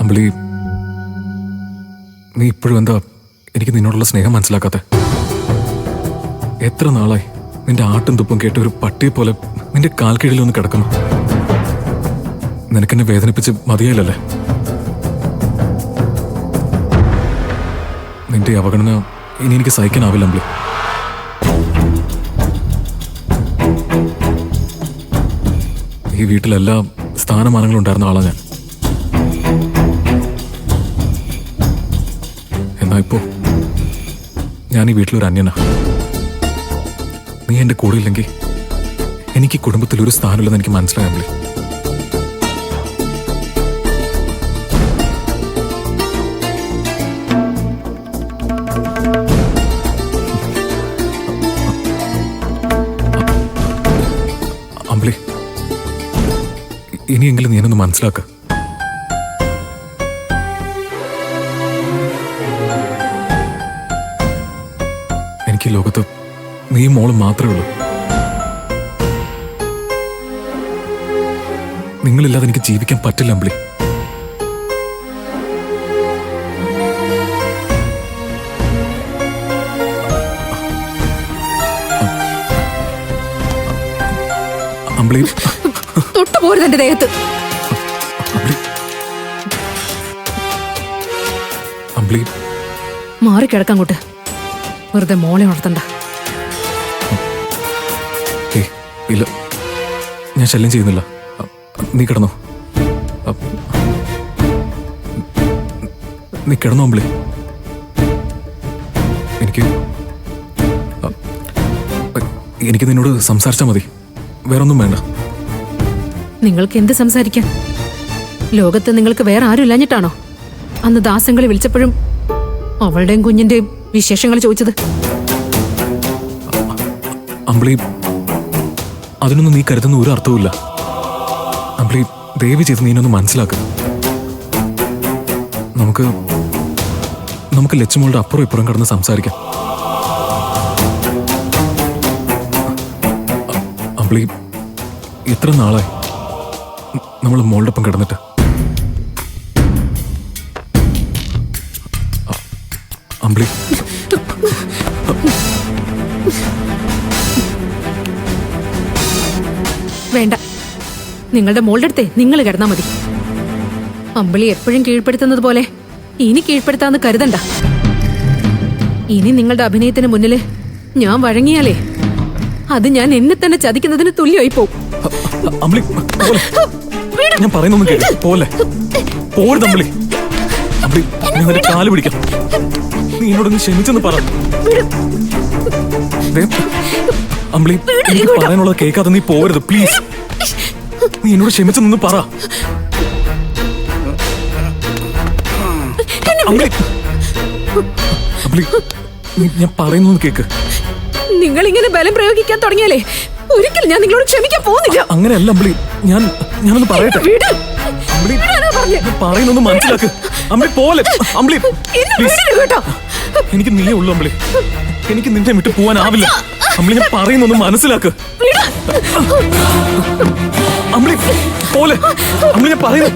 അമ്പിളി, നീ ഇപ്പോഴും എന്താ എനിക്ക് നിന്നോടുള്ള സ്നേഹം മനസ്സിലാക്കാത്തെ? എത്ര നാളായി നിന്റെ ആട്ടും തുപ്പും കേട്ട് ഒരു പട്ടിയെ പോലെ നിന്റെ കാൽക്കീഴിൽ ഒന്ന് കിടക്കുന്നു. നിനക്കെന്നെ വേദനിപ്പിച്ച് മതിയായില്ലല്ലേ? നിന്റെ അവഗണന ഇനി എനിക്ക് സഹിക്കാനാവില്ല അമ്പിളി. ഈ വീട്ടിലെല്ലാ സ്ഥാനമാനങ്ങളും ഉണ്ടായിരുന്ന ആളാ ഞാൻ. എന്നാ ഇപ്പോ ഞാൻ ഈ വീട്ടിലൊരു അന്യനാ. നീ എന്റെ കൂടെ ഇല്ലെങ്കിൽ എനിക്ക് കുടുംബത്തിൽ ഒരു സ്ഥാനമില്ലെന്ന് എനിക്ക് മനസ്സിലായി അമ്പിളി. അമ്പിളി, ഇനിയെങ്കിലും നീ എന്നൊന്ന് മനസ്സിലാക്ക. എനിക്ക് ലോകത്ത് നീ മോളും മാത്രമേ ഉള്ളൂ. നിങ്ങളില്ലാതെ എനിക്ക് ജീവിക്കാൻ പറ്റില്ല അമ്പിളി. അമ്പിളി, തൊട്ടുപോരുത് എന്റെ ദേഹത്ത്. അമ്പിളി, മാറിക്കിടക്കാൻ അങ്ങോട്ട്. വെറുതെ മോളെ ഉണർത്തണ്ട. ഇല്ല, ഞാൻ ശല്യം ചെയ്യുന്നില്ല. നീ കിടന്നോ. നീ കിടന്നോ അമ്പിളി. എനിക്ക് നിന്നോട് സംസാരിച്ചാൽ മതി, വേറൊന്നും വേണ്ട. നിങ്ങൾക്ക് എന്ത് സംസാരിക്കാൻ? ലോകത്ത് നിങ്ങൾക്ക് വേറെ ആരും ഇല്ലാഞ്ഞിട്ടാണോ അന്ന് ദാസങ്ങളെ വിളിച്ചപ്പോഴും അവളുടെയും കുഞ്ഞിന്റെയും വിശേഷങ്ങൾ ചോദിച്ചത്? അമ്പിളി, അതിനൊന്നും നീ കരുതുന്ന ഒരു അർത്ഥവുമില്ല. അമ്പിളി, ദയവ് ചെയ്ത് നീനൊന്ന് മനസ്സിലാക്കുക. നമുക്ക് ലച്ചുമോളുടെ അപ്പുറം ഇപ്പുറം കിടന്ന് സംസാരിക്കാം. അമ്പിളി, എത്ര നാളായി നമ്മൾ മോളുടെ ഒപ്പം കിടന്നിട്ട്. അമ്പിളി, വേണ്ട, നിങ്ങളുടെ മോളുടെ അടുത്തേ നിങ്ങൾ കിടന്നാ മതി. അമ്പിളി എപ്പോഴും കീഴ്പ്പെടുത്തുന്നത് പോലെ ഇനി കീഴ്പ്പെടുത്താന്ന് കരുതണ്ട. ഇനി നിങ്ങളുടെ അഭിനയത്തിന് മുന്നില് ഞാൻ വഴങ്ങിയാലേ അത് ഞാൻ എന്നെ തന്നെ ചതിക്കുന്നതിന് തുല്യമായി പോവും. അമ്പിളി, ഞാൻ പറയുന്നൊന്നും കേട്ടോ. പോലെ പോരുത് അമ്പിളി. അമ്പിളി, ഞാൻ നിന്റെ കാല് പിടിക്കാം. നീ എന്നോടൊന്ന് ക്ഷമിച്ചെന്ന് പറ. അമ്പിളി, എനിക്ക് പറയാനുള്ളത് കേൾക്കാതെ നീ പോകരുത് പ്ലീസ്. നീ എന്നോട് ക്ഷമിച്ചെന്ന് പറ. അമ്പിളി, അമ്പിളി, ഞാൻ പറയുന്നൊന്ന് കേക്ക്. നിങ്ങൾ ഇങ്ങനെ ബലം പ്രയോഗിക്കാൻ തുടങ്ങിയാലേ ഒരിക്കലും ഞാൻ നിങ്ങളോട് ക്ഷമിക്കാൻ പോകുന്നില്ല. അങ്ങനെയല്ല അമ്പിളി, ഞാനൊന്ന് പറയട്ടെ. അമ്പിളി, പറയുന്നൊന്ന് മനസ്സിലാക്ക്. അമ്പിളി, പോലെ. അമ്പിളി, കേട്ടോ, എനിക്ക് നീയേ ഉള്ളൂ അമ്പിളി. എനിക്ക് നിന്നെ വിട്ട് പോവാനാവില്ല. അമ്പിളി, ഞാൻ പറയുന്നൊന്ന് മനസ്സിലാക്ക്. അമ്പിളി, പോലെ. അമ്പിളി, ഞാൻ പറയുന്നു.